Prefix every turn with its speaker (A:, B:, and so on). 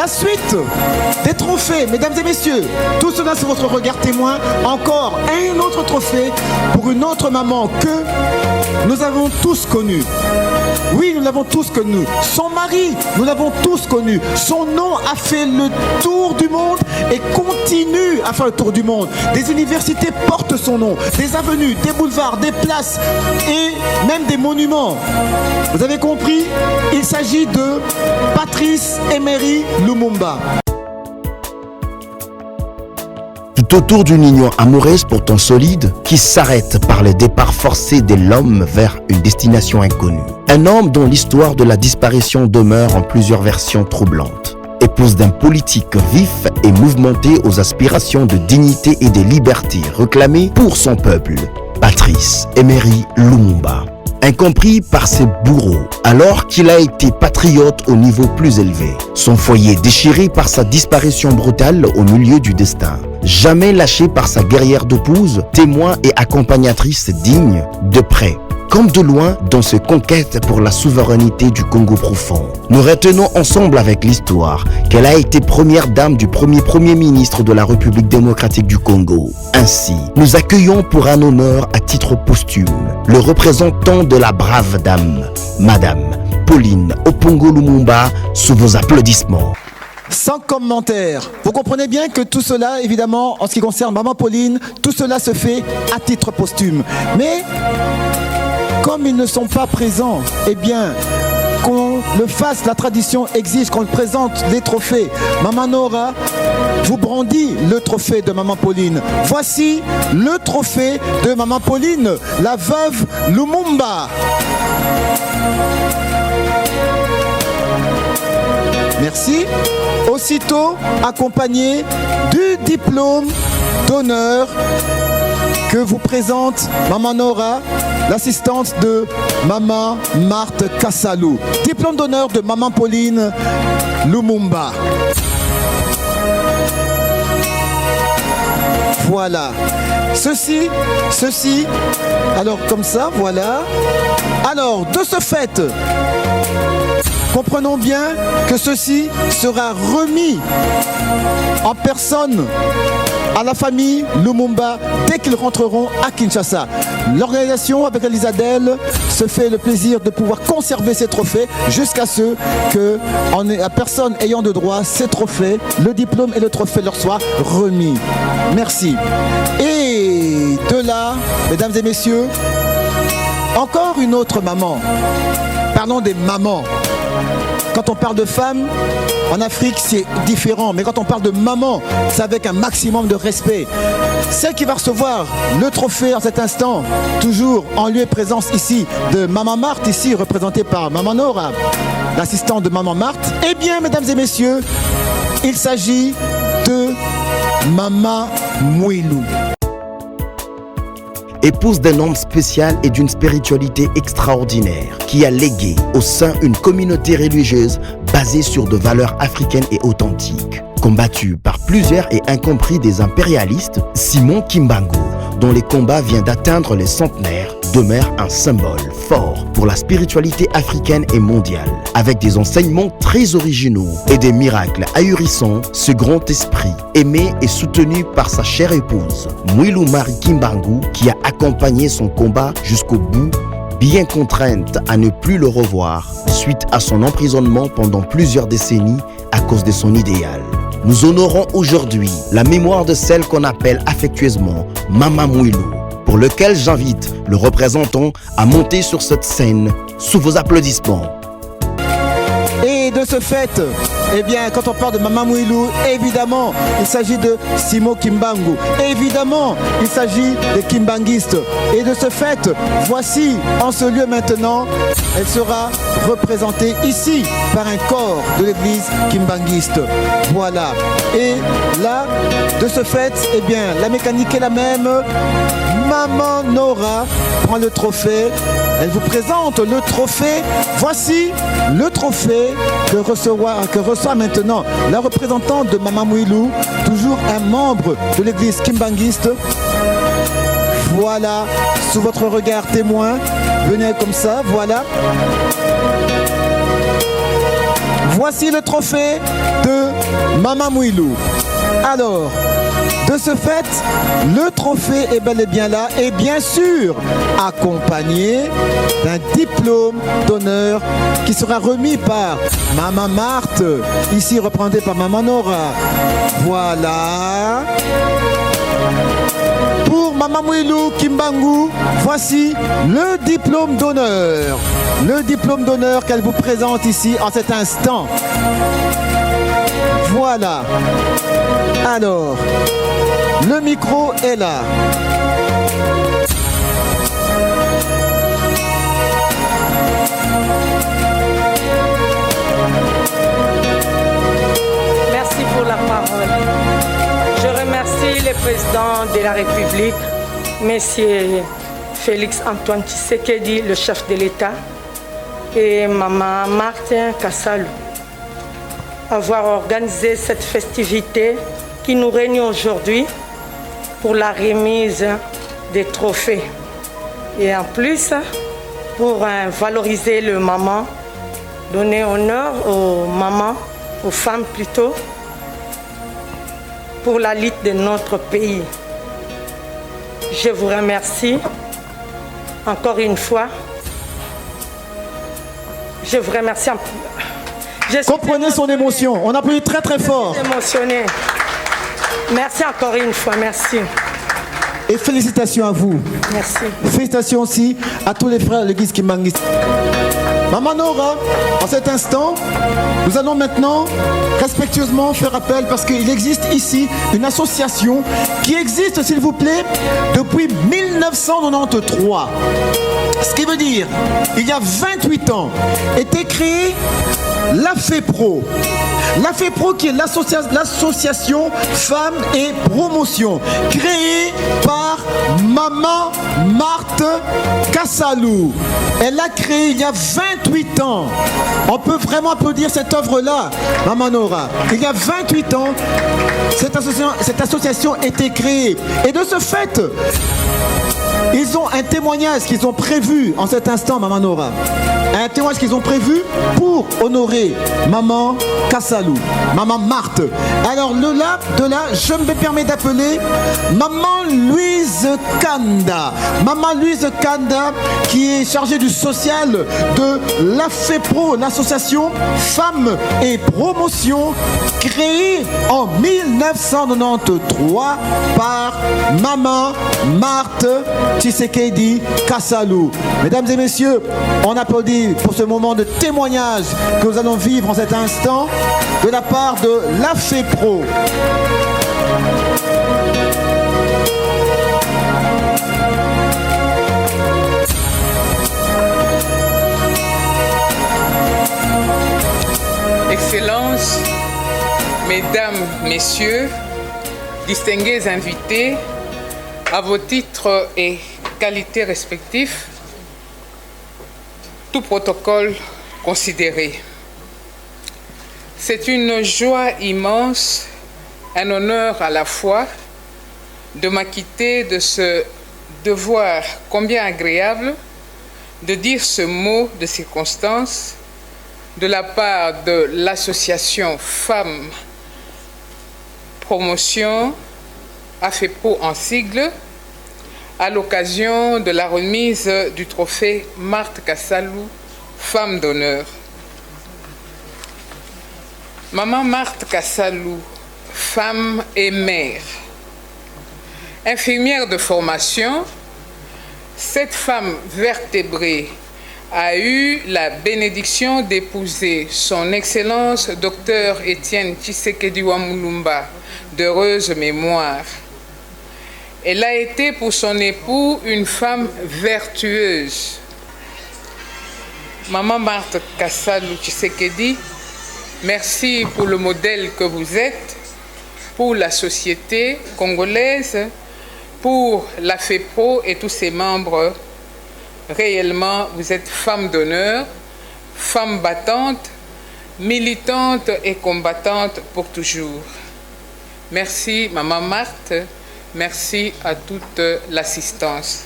A: La suite des trophées, mesdames et messieurs, tout cela sur votre regard témoin. Encore un autre trophée pour une autre maman que nous avons tous connue. Oui, nous l'avons tous connue. Son mari, nous l'avons tous connu. Son nom a fait le tour du monde et continue à faire le tour du monde. Des universités portent son nom, des avenues, des boulevards, des places et même des monuments. Vous avez compris? Il s'agit de Patrice Emery Lumumba.
B: Tout autour d'une union amoureuse pourtant solide qui s'arrête par le départ forcé de l'homme vers une destination inconnue. Un homme dont l'histoire de la disparition demeure en plusieurs versions troublantes. Épouse d'un politique vif et mouvementé aux aspirations de dignité et de liberté réclamées pour son peuple. Patrice Emery Lumumba. Incompris par ses bourreaux, alors qu'il a été patriote au niveau plus élevé. Son foyer déchiré par sa disparition brutale au milieu du destin. Jamais lâché par sa guerrière d'épouse, témoin et accompagnatrice digne de près comme de loin dans ses conquêtes pour la souveraineté du Congo profond. Nous retenons ensemble avec l'histoire qu'elle a été première dame du premier ministre de la République démocratique du Congo. Ainsi, nous accueillons pour un honneur à titre posthume le représentant de la brave dame, Madame Pauline Opongo Lumumba, sous vos applaudissements.
A: Sans commentaire. Vous comprenez bien que tout cela, évidemment, en ce qui concerne Maman Pauline, tout cela se fait à titre posthume. Mais comme ils ne sont pas présents, eh bien, qu'on le fasse, la tradition exige qu'on présente les trophées. Maman Nora vous brandit le trophée de Maman Pauline. Voici le trophée de Maman Pauline, la veuve Lumumba. Merci. Aussitôt accompagné du diplôme d'honneur que vous présente Maman Nora, l'assistante de Maman Marthe Kassalou. Diplôme d'honneur de Maman Pauline Lumumba. Voilà. Ceci, alors comme ça, voilà. Alors, de ce fait, comprenons bien que ceci sera remis en personne à la famille Lumumba dès qu'ils rentreront à Kinshasa. L'organisation avec Elisadel se fait le plaisir de pouvoir conserver ces trophées jusqu'à ce que la personne ayant de droit ces trophées, le diplôme et le trophée leur soient remis. Merci. Et de là, mesdames et messieurs, encore une autre maman. Parlons des mamans. Quand on parle de femmes, en Afrique, c'est différent. Mais quand on parle de maman, c'est avec un maximum de respect. Celle qui va recevoir le trophée en cet instant, toujours en lieu et présence ici de Maman Marthe, ici représentée par Maman Nora, l'assistante de Maman Marthe. Eh bien, mesdames et messieurs, il s'agit de Maman Mouilou.
B: Épouse d'un homme spécial et d'une spiritualité extraordinaire qui a légué au sein une communauté religieuse basée sur de valeurs africaines et authentiques. Combattu par plusieurs et incompris des impérialistes, Simon Kimbangu, dont les combats viennent d'atteindre les centenaires, demeure un symbole fort pour la spiritualité africaine et mondiale. Avec des enseignements très originaux et des miracles ahurissants, ce grand esprit, aimé et soutenu par sa chère épouse, Mouilou Marie Kimbangu, qui a accompagné son combat jusqu'au bout, bien contrainte à ne plus le revoir suite à son emprisonnement pendant plusieurs décennies à cause de son idéal. Nous honorons aujourd'hui la mémoire de celle qu'on appelle affectueusement Maman Mouilou, pour lequel j'invite le représentant à monter sur cette scène sous vos applaudissements.
A: Et de ce fait, eh bien, quand on parle de Maman Mouilou, évidemment, il s'agit de Simon Kimbangu. Évidemment, il s'agit des Kimbanguistes. Et de ce fait, voici, en ce lieu maintenant, elle sera représentée ici par un corps de l'église Kimbanguiste. Voilà. Et là, de ce fait, eh bien, la mécanique est la même. Maman Nora prend le trophée. Elle vous présente le trophée. Voici le trophée que reçoit maintenant la représentante de Maman Mouilou, toujours un membre de l'église Kimbanguiste. Voilà, sous votre regard témoin, venez comme ça, voilà. Voici le trophée de Maman Mouilou. Alors, de ce fait, le trophée est bel et bien là et bien sûr accompagné d'un diplôme d'honneur qui sera remis par Maman Marthe, ici représentée par Maman Nora. Voilà. Pour Maman Mouilou Kimbangu, voici le diplôme d'honneur. Le diplôme d'honneur qu'elle vous présente ici en cet instant. Voilà. Alors, le micro est là.
C: Merci pour la parole. Je remercie le président de la République, M. Félix Antoine Tshisekedi, le chef de l'État, et Maman Marthe Kassalu, avoir organisé cette festivité qui nous réunit aujourd'hui pour la remise des trophées. Et en plus, pour valoriser le maman, donner honneur aux mamans, aux femmes plutôt, pour la lutte de notre pays. Je vous remercie encore une fois. Je vous remercie.
A: Comprenez son émotion. On applaudit très très fort.
C: Émotionné. Merci encore une fois. Merci.
A: Et félicitations à vous.
C: Merci.
A: Félicitations aussi à tous les frères de l'église Kimbangu. Maman Nora, en cet instant, nous allons maintenant respectueusement faire appel parce qu'il existe ici une association qui existe, s'il vous plaît, depuis 1993. Ce qui veut dire, il y a 28 ans, était créée l'AFEPRO. L'AFEPRO qui est l'association Femmes et Promotion, créée par Maman Marthe Kassalu. Elle l'a créée il y a 28 ans. On peut vraiment applaudir cette œuvre-là, Maman Nora. Il y a 28 ans, cette association était créée. Et de ce fait, ils ont un témoignage qu'ils ont prévu en cet instant, Maman Nora. Un témoignage qu'ils ont prévu pour honorer Maman Kassalu, Maman Marthe. Alors de là, je me permets d'appeler Maman Louise Kanda. Maman Louise Kanda qui est chargée du social de l'AFEPRO, l'association Femmes et Promotion, créée en 1993 par Maman Marthe Tshisekedi Kassalu. Mesdames et messieurs, on applaudit pour ce moment de témoignage que nous allons vivre en cet instant de la part de l'AFEPRO.
D: Excellences, Mesdames, Messieurs, distingués invités, à vos titres et qualités respectifs, tout protocole considéré. C'est une joie immense, un honneur à la fois, de m'acquitter de ce devoir combien agréable de dire ce mot de circonstance de la part de l'association Femmes Promotion, AFEPRO en sigle, à l'occasion de la remise du trophée Marthe Kassalu, Femme d'honneur. Maman Marthe Kassalu, femme et mère. Infirmière de formation, cette femme vertébrée a eu la bénédiction d'épouser son Excellence Dr Étienne Tshisekedi Wamulumba, d'heureuse mémoire. Elle a été pour son époux une femme vertueuse. Maman Marthe Kassalu Tshisekedi, merci pour le modèle que vous êtes, pour la société congolaise, pour l'AFEPRO et tous ses membres. Réellement, vous êtes femme d'honneur, femme battante, militante et combattante pour toujours. Merci, Maman Marthe. Merci à toute l'assistance.